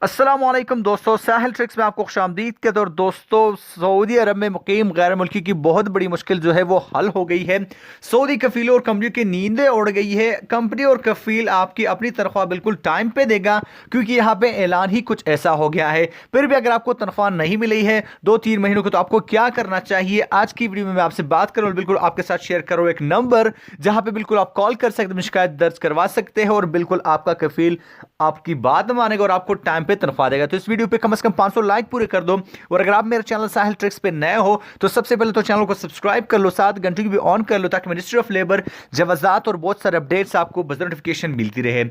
अस्सलामुअलैकुम दोस्तों, साहिल ट्रिक्स में आपको खुशामदीद के दौर। दोस्तों, सऊदी अरब में मुकीम गैर मुल्की की बहुत बड़ी मुश्किल जो है वो हल हो गई है। सऊदी कफीलों और कंपनियों की नींदें उड़ गई है। कंपनी और कफील आपकी अपनी तनख्वाह बिल्कुल टाइम पे देगा, क्योंकि यहाँ पे ऐलान ही कुछ ऐसा हो गया है। फिर भी अगर आपको तनख्वाह नहीं मिली है 2-3 महीनों की, तो आपको क्या करना चाहिए आज की वीडियो में मैं आपसे बात करूँ, बिल्कुल आपके साथ शेयर करूँ एक नंबर जहां पे बिल्कुल आप कॉल कर सकते हैं, शिकायत दर्ज करवा सकते हैं और बिल्कुल आपका कफील आपकी बात मानेगा और आपको टाइम पे तनख्वाह देगा। तो इस वीडियो पे कम से कम 500 लाइक पूरे कर दो। और अगर आप मेरे चैनल साहिल ट्रिक्स पे नए हो तो सबसे पहले तो चैनल को सब्सक्राइब कर लो, साथ घंटे की भी ऑन कर लो, ताकि मिनिस्ट्री ऑफ लेबर, जवाजात और बहुत सारे अपडेट्स आपको बज़र नोटिफिकेशन मिलती रहे।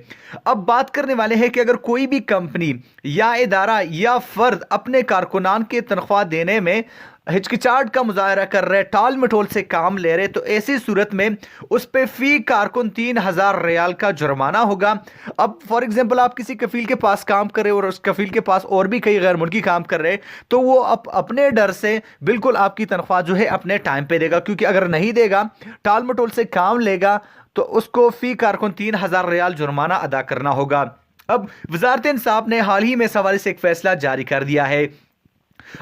अब बात करने वाले हैं कि अगर कोई भी कंपनी या इदारा या फर्द अपने कारकुनान के तनख्वाह देने में हिचकिचाहट का मुजाहरा कर रहे, टाल मटोल से काम ले रहे, तो ऐसी सूरत में उस पे फी कारकुन 3,000 रियाल का जुर्माना होगा। अब फॉर एग्जांपल आप किसी कफील के पास काम कर रहे हो और उस कफील के पास और भी कई गैर मुल्की काम कर रहे, तो वो अपने डर से बिल्कुल आपकी तनख्वाह जो है अपने टाइम पे देगा, क्योंकि अगर नहीं देगा, टाल मटोल से काम लेगा, तो उसको फी कारकुन 3,000 रियाल जुर्माना अदा करना होगा। अब वजारत इंसाफ ने हाल ही में इस हवाले से एक फैसला जारी कर दिया है।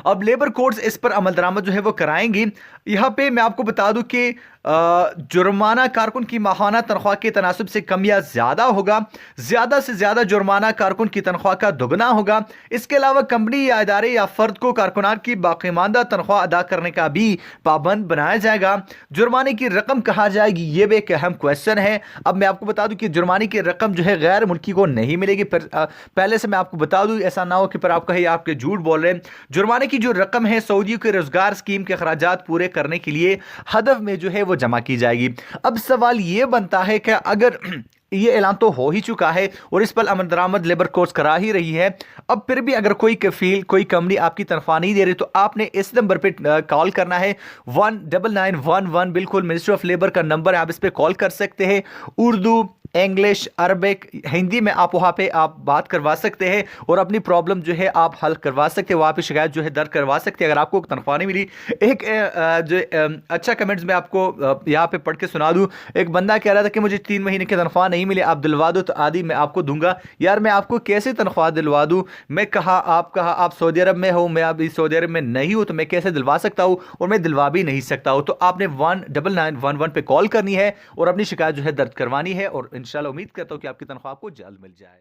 अब लेबर कोर्ट्स इस पर अमल दरामद जो है वो कराएंगी। यहाँ पे मैं आपको बता दूं कि जुर्माना कारकुन की माहाना तनख्वाह के तनासब से कम या ज्यादा होगा। ज्यादा से ज्यादा जुर्माना कारकुन की तनख्वाह का दुगना होगा। इसके अलावा कंपनी या इदारे या फर्द को कारकुनान की बाकीमानदा तनख्वाह अदा करने का भी पाबंद बनाया जाएगा। जुर्माने की रकम कहाँ जाएगी, ये भी एक अहम क्वेश्चन है। अब मैं आपको बता दूं कि जुर्माने की रकम जो है गैर मुल्की को नहीं मिलेगी। पहले से मैं आपको बता दूं, ऐसा ना हो कि पर आप कहीं आपके झूठ बोल रहे हैं। जुर्माने की जो रकम है सऊदियों के रोजगार स्कीम के अखराजात पूरे करने के लिए हदफ में जो है वो जमा की जाएगी। अब सवाल यह बनता है कि अगर ये ऐलान तो हो ही चुका है और इस पर अमल दरामद लेबर कोर्स करा ही रही है, अब फिर भी अगर कोई कफील, कोई कंपनी आपकी तनख्वाह नहीं दे रही, तो आपने इस नंबर पे कॉल करना है 19911। बिल्कुल मिनिस्ट्री ऑफ लेबर का नंबर है, आप इस पे कॉल कर सकते हैं। उर्दू, इंग्लिश, अरबिक, हिंदी में आप वहाँ पे आप बात करवा सकते हैं और अपनी प्रॉब्लम जो है आप हल करवा सकते हैं। वहाँ पे शिकायत जो है दर्ज करवा सकते हैं अगर आपको तनख्वाह नहीं मिली। एक अच्छा कमेंट्स में आपको यहाँ पे पढ़ के सुना दूँ। एक बंदा कह रहा था कि मुझे 3 महीने की तनख्वाह नहीं मिली, आप दिलवा दो तो आदि मैं आपको दूंगा। यार मैं आपको कैसे तनख्वाह दिलवा दूँ? मैं कहा आप सऊदी अरब में हो, मैं अभी सऊदी अरब में नहीं हूँ, तो मैं कैसे दिलवा सकता हूँ? और मैं दिलवा भी नहीं सकता हूँ। तो आपने 19911 पे कॉल करनी है और अपनी शिकायत जो है दर्ज करवानी है और इंशाल्लाह उम्मीद करता हूं कि आपकी तनख्वाह आपको जल्द मिल जाए।